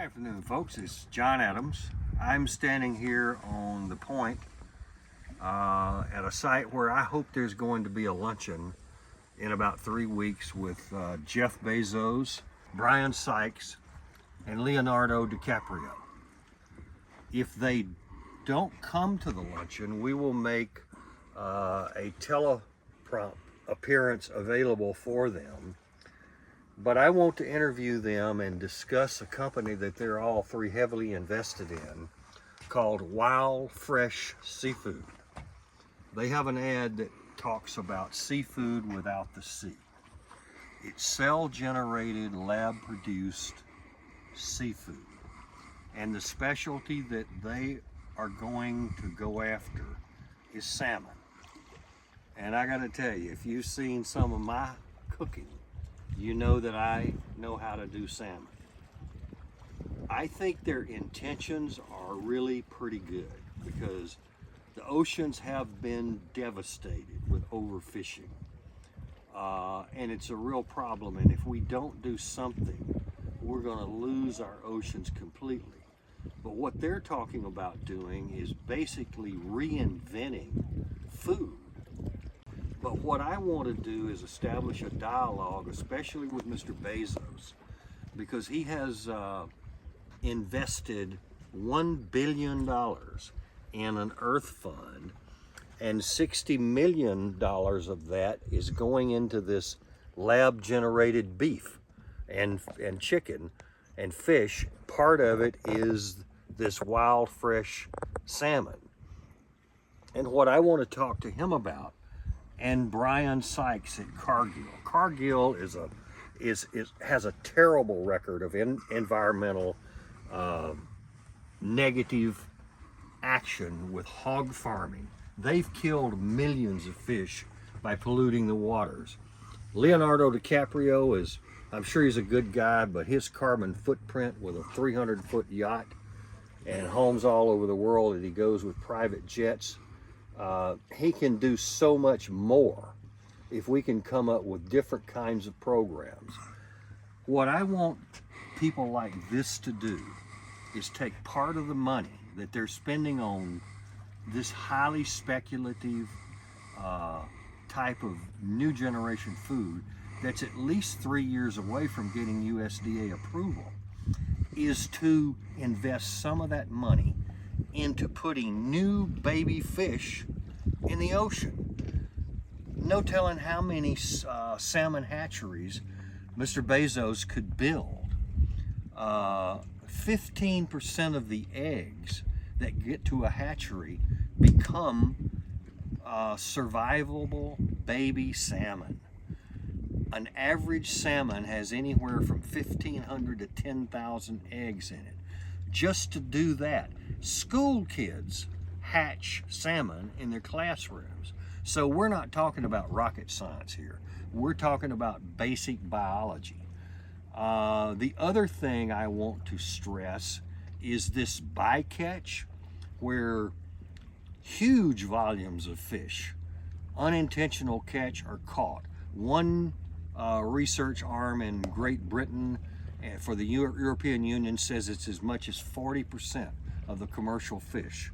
Good afternoon, folks. It's John Adams. I'm standing here on the point at a site where I hope there's going to be a luncheon in about 3 weeks with Jeff Bazos, Brian Sikes, and Leonardo DiCaprio. If they don't come to the luncheon, we will make a teleprompt appearance available for them. But I want to interview them and discuss a company that they're all three heavily invested in called Wild Fresh Seafood. They have an ad that talks about seafood without the sea. It's cell-generated, lab-produced seafood. And the specialty that they are going to go after is salmon. And I gotta tell you, if you've seen some of my cooking, you know that I know how to do salmon. I think their intentions are really pretty good because the oceans have been devastated with overfishing. And it's a real problem, and if we don't do something, we're gonna lose our oceans completely. But what they're talking about doing is basically reinventing food. But what I want to do is establish a dialogue, especially with Mr. Bazos, because he has invested $1 billion in an Earth Fund, and $60 million of that is going into this lab-generated beef and chicken and fish. Part of it is this wild, fresh salmon. And what I want to talk to him about, and Brian Sikes at Cargill. Cargill has a terrible record of environmental negative action with hog farming. They've killed millions of fish by polluting the waters. Leonardo DiCaprio is, I'm sure he's a good guy, but his carbon footprint with a 300-foot yacht and homes all over the world that he goes with private jets, he can do so much more if we can come up with different kinds of programs. What I want people like this to do is take part of the money that they're spending on this highly speculative type of new generation food that's at least 3 years away from getting USDA approval, is to invest some of that money into putting new baby fish in the ocean. No telling how many salmon hatcheries Mr. Bazos could build. 15% of the eggs that get to a hatchery become survivable baby salmon. An average salmon has anywhere from 1,500 to 10,000 eggs in it. Just to do that, school kids hatch salmon in their classrooms. So we're not talking about rocket science here. We're talking about basic biology. The other thing I want to stress is this bycatch, where huge volumes of fish, unintentional catch, are caught. One research arm in Great Britain for the European Union says it's as much as 40% of the commercial fish.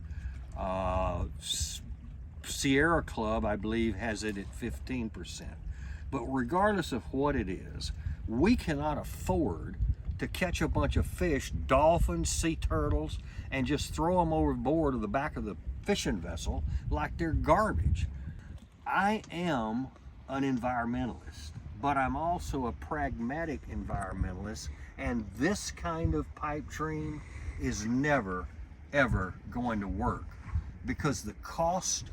Sierra Club, I believe, has it at 15%. But regardless of what it is, we cannot afford to catch a bunch of fish, dolphins, sea turtles, and just throw them overboard of the back of the fishing vessel like they're garbage. I am an environmentalist, but I'm also a pragmatic environmentalist, and this kind of pipe dream is never, ever going to work, because the cost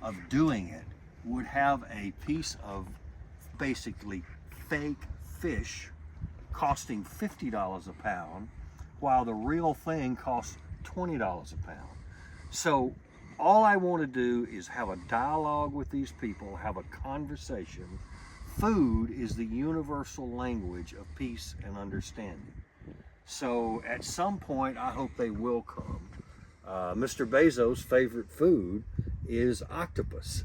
of doing it would have a piece of basically fake fish costing $50 a pound, while the real thing costs $20 a pound. So all I want to do is have a dialogue with these people, have a conversation. Food is the universal language of peace and understanding. So at some point, I hope they will come. Mr. Bezos' favorite food is octopus.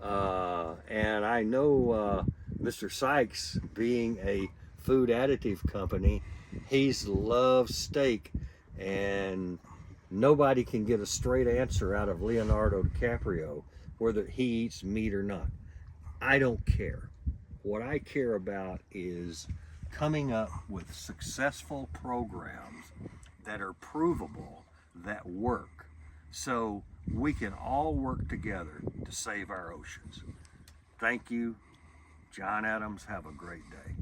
And I know Mr. Sikes, being a food additive company, He's loves steak, and nobody can get a straight answer out of Leonardo DiCaprio whether he eats meat or not. I don't care. What I care about is coming up with successful programs that are provable, that work, so we can all work together to save our oceans. Thank you, John Adams. Have a great day.